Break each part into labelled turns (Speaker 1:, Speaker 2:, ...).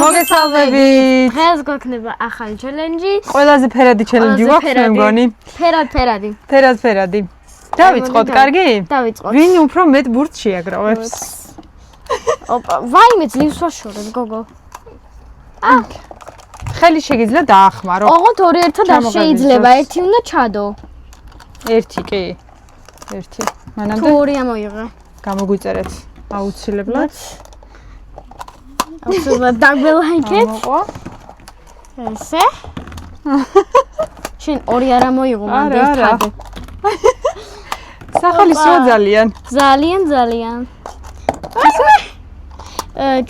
Speaker 1: მოგესალმებით.
Speaker 2: დღეს გვექნება ახალი ჩელენჯი.
Speaker 1: ყველაზე ფერადი ჩელენჯი გვაქვს მე მგონი. ფერადი. დავიწყოთ, კარგი?
Speaker 2: დავიწყოთ.
Speaker 1: ვინ უფრო მეტ ბურთს შეაგროვებს?
Speaker 2: ოპა, ვაიმე ძლივს ვაშორებ, გოგო.
Speaker 1: ხელი შეგიძლია დაახმარო.
Speaker 2: ოღონდ ორი ერთად არ შეიძლება, ერთი უნდა ჩადო.
Speaker 1: ერთი კი. ერთი. მანამდე
Speaker 2: თუ ორი ამოიღე.
Speaker 1: გამოგვიწერეთ აუცილებლად.
Speaker 2: აუცილებლად დაგველაიქეთ.
Speaker 1: მოყვა.
Speaker 2: ესე. შენ ორი არ ამოიღო, მანდ ერთად.
Speaker 1: სახალისოა ძალიან.
Speaker 2: ძალიან.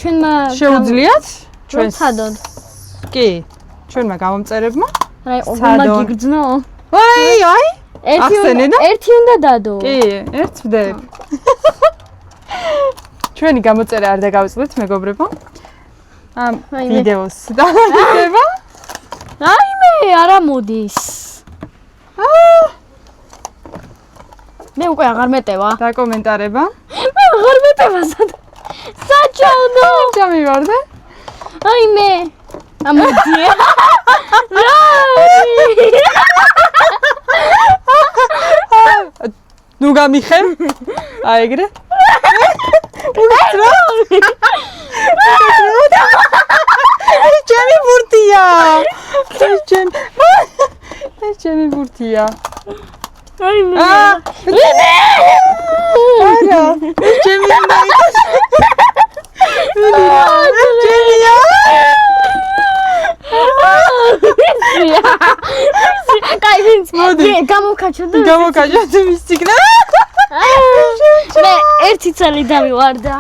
Speaker 2: ჩვენმა
Speaker 1: შეუძლიათ?
Speaker 2: ჩვენ სადოდ.
Speaker 1: კი. ჩვენმა გამომწერებმა.
Speaker 2: აი, ოგმა გიგრძნო.
Speaker 1: აი.
Speaker 2: ერთი უნდა დადო.
Speaker 1: კი, ერთს ვდებ. ჩვენი გამოწერა არ დაგავიწყდეთ, მეგობრებო. ამ ვიდეოს დაიდება.
Speaker 2: რაიმე არ ამოდის. მე უკვე აღარ მეტევა.
Speaker 1: დაკომენტარება.
Speaker 2: მე აღარ მეტევა სადა. საჭაუნო.
Speaker 1: ჩამივარდე.
Speaker 2: რაიმე. ამოდი.
Speaker 1: ნუ გამიხემ. აი ეგრე. უსტრო. ჩემი ბურთია. ჩემი ბურთია.
Speaker 2: რაიმე.
Speaker 1: არა, ჩემი უნდა იყოს. ჩემია.
Speaker 2: კაი ვინც გამოვკაჩო და
Speaker 1: მისციკნა.
Speaker 2: მე ერთი წელი დავივარდა.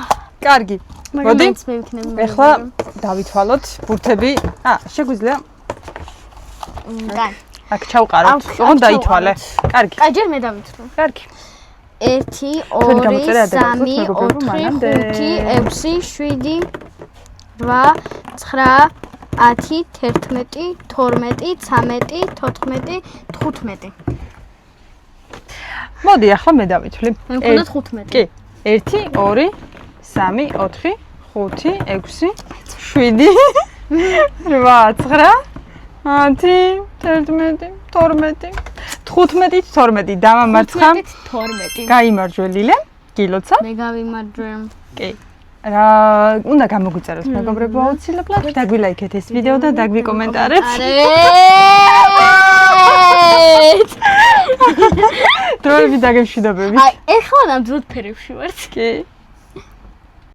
Speaker 1: კარგი. მოდი.
Speaker 2: მე ვიქნები.
Speaker 1: ეხლა დავითვალოთ ბურთები. შეგვიძლია
Speaker 2: კაი.
Speaker 1: აქ ჩავყაროთ. ოღონდ დაითვალე. კარგი.
Speaker 2: კაი, ჯერ მე დავითვალე.
Speaker 1: კარგი.
Speaker 2: 1 2 3 4 5 6 7 8 9 10 11 12 13 14 15
Speaker 1: მოდი ახლა მე დავითვლი.
Speaker 2: მე მქონდა 15.
Speaker 1: კი. 1 2 3 4 5 6 7 8 9 10 11 12 15 დამამარცხა.
Speaker 2: 12.
Speaker 1: გაიმარჯვე ლილე. გილოცა.
Speaker 2: მე გავიმარჯვე.
Speaker 1: კი. რა უნდა გამოგვიწეროთ მეგობრებო აუცილებლად. დაგვილაიქეთ ეს ვიდეო და დაგვიკომენტარეთ. დროებით დაგემშვიდობებით.
Speaker 2: აი, ეხლა ნამდვილად ფერებში ვართ.
Speaker 1: კი.